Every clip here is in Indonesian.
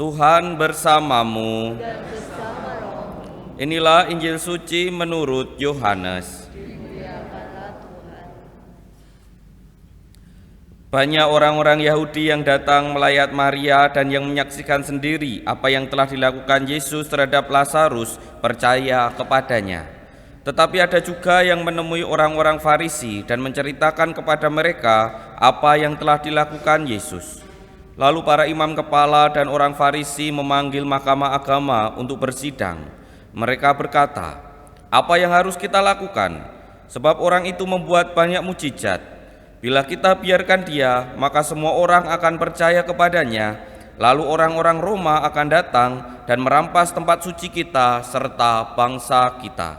Tuhan bersamamu. dan bersama roh. Inilah Injil suci menurut Yohanes. Dimuliakanlah Tuhan. Banyak orang-orang Yahudi yang datang melayat Maria dan yang menyaksikan sendiri apa yang telah dilakukan Yesus terhadap Lazarus percaya kepadanya. Tetapi ada juga yang menemui orang-orang Farisi dan menceritakan kepada mereka apa yang telah dilakukan Yesus. Lalu para imam kepala dan orang Farisi memanggil mahkamah agama untuk bersidang. Mereka berkata, "Apa yang harus kita lakukan? Sebab orang itu membuat banyak mukjizat. Bila kita biarkan dia, maka semua orang akan percaya kepadanya. Lalu orang-orang Roma akan datang dan merampas tempat suci kita serta bangsa kita."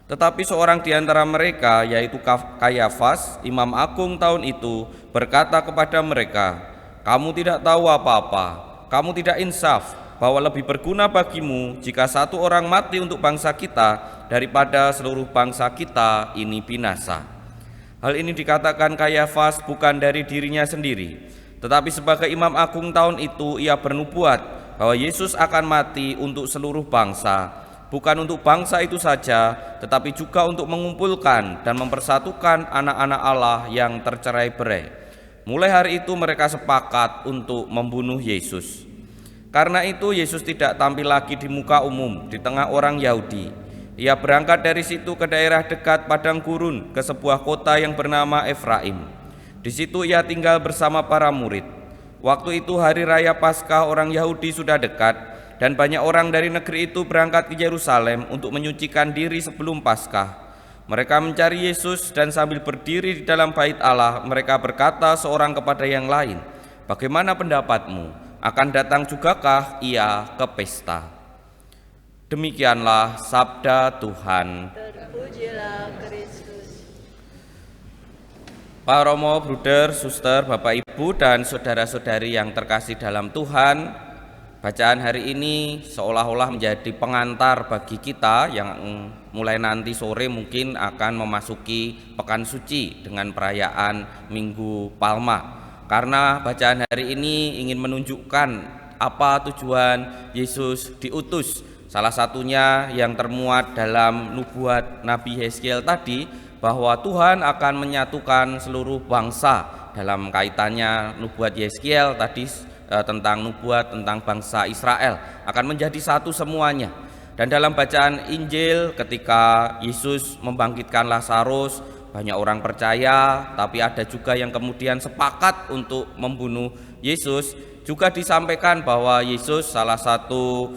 Tetapi seorang di antara mereka, yaitu Kayafas, imam agung tahun itu, berkata kepada mereka, "Kamu tidak tahu apa-apa, kamu tidak insaf, bahwa lebih berguna bagimu jika satu orang mati untuk bangsa kita daripada seluruh bangsa kita ini binasa." Hal ini dikatakan Kayafas bukan dari dirinya sendiri, tetapi sebagai imam agung tahun itu ia bernubuat bahwa Yesus akan mati untuk seluruh bangsa, bukan untuk bangsa itu saja, tetapi juga untuk mengumpulkan dan mempersatukan anak-anak Allah yang tercerai-berai. Mulai hari itu mereka sepakat untuk membunuh Yesus. Karena itu Yesus tidak tampil lagi di muka umum di tengah orang Yahudi. Ia berangkat dari situ ke daerah dekat padang gurun, ke sebuah kota yang bernama Efraim. Di situ ia tinggal bersama para murid. Waktu itu hari raya Paskah orang Yahudi sudah dekat, dan banyak orang dari negeri itu berangkat ke Yerusalem untuk menyucikan diri sebelum Paskah. Mereka mencari Yesus dan sambil berdiri di dalam bait Allah, mereka berkata seorang kepada yang lain, "Bagaimana pendapatmu? Akan datang jugakah ia ke pesta?" Demikianlah sabda Tuhan. Terpujilah Kristus. Pak Romo, Bruder, Suster, Bapak Ibu dan saudara-saudari yang terkasih dalam Tuhan, bacaan hari ini seolah-olah menjadi pengantar bagi kita yang mulai nanti sore mungkin akan memasuki Pekan Suci dengan perayaan Minggu Palma. Karena bacaan hari ini ingin menunjukkan apa tujuan Yesus diutus. Salah satunya yang termuat dalam nubuat Nabi Yeskiel tadi, bahwa Tuhan akan menyatukan seluruh bangsa. Dalam kaitannya nubuat Yeskiel tadi tentang nubuat tentang bangsa Israel akan menjadi satu semuanya. Dan dalam bacaan Injil ketika Yesus membangkitkan Lazarus, banyak orang percaya, tapi ada juga yang kemudian sepakat untuk membunuh Yesus. Juga disampaikan bahwa Yesus salah satu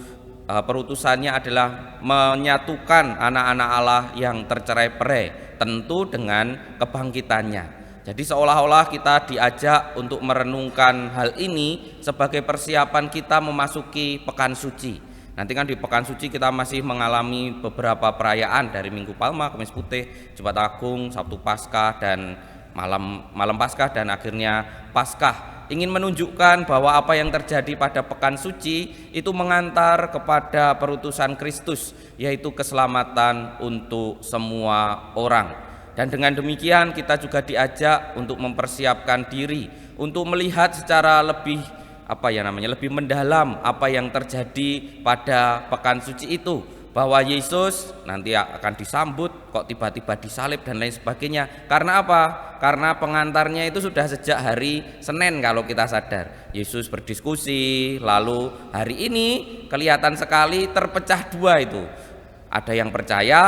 perutusannya adalah menyatukan anak-anak Allah yang tercerai-berai, tentu dengan kebangkitannya. Jadi seolah-olah kita diajak untuk merenungkan hal ini sebagai persiapan kita memasuki Pekan Suci. Nanti kan di Pekan Suci kita masih mengalami beberapa perayaan dari Minggu Palma, Kamis Putih, Jumat Agung, Sabtu Paskah dan malam Paskah dan akhirnya Paskah. Ingin menunjukkan bahwa apa yang terjadi pada Pekan Suci itu mengantar kepada perutusan Kristus, yaitu keselamatan untuk semua orang. Dan dengan demikian kita juga diajak untuk mempersiapkan diri untuk melihat secara lebih lebih mendalam apa yang terjadi pada Pekan Suci itu, bahwa Yesus nanti akan disambut kok tiba-tiba disalib dan lain sebagainya. Karena apa? Karena pengantarnya itu sudah sejak hari Senin kalau kita sadar. Yesus berdiskusi, lalu hari ini kelihatan sekali terpecah dua itu. Ada yang percaya,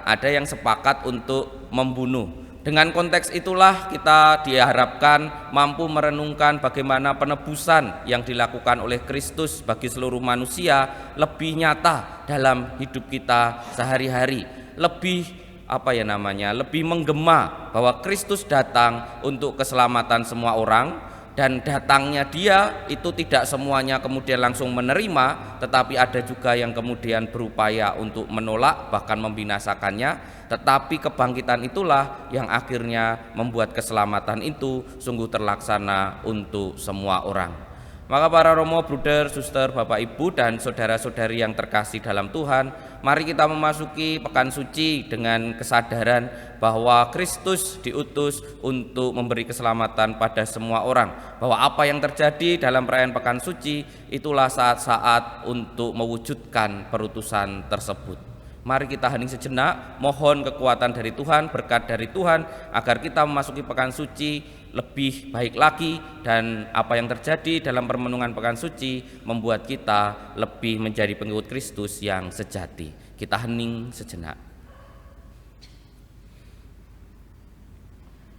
ada yang sepakat untuk membunuh. Dengan konteks itulah kita diharapkan mampu merenungkan bagaimana penebusan yang dilakukan oleh Kristus bagi seluruh manusia lebih nyata dalam hidup kita sehari-hari, lebih lebih menggema bahwa Kristus datang untuk keselamatan semua orang. Dan datangnya dia itu tidak semuanya kemudian langsung menerima, tetapi ada juga yang kemudian berupaya untuk menolak bahkan membinasakannya. Tetapi kebangkitan itulah yang akhirnya membuat keselamatan itu sungguh terlaksana untuk semua orang. Maka para romo, bruder, suster, bapak, ibu, dan saudara-saudari yang terkasih dalam Tuhan, mari kita memasuki pekan suci dengan kesadaran bahwa Kristus diutus untuk memberi keselamatan pada semua orang, bahwa apa yang terjadi dalam perayaan pekan suci itulah saat-saat untuk mewujudkan perutusan tersebut. Mari kita hening sejenak, mohon kekuatan dari Tuhan, berkat dari Tuhan, agar kita memasuki pekan suci lebih baik lagi, dan apa yang terjadi dalam permenungan pekan suci membuat kita lebih menjadi pengikut Kristus yang sejati. Kita hening sejenak.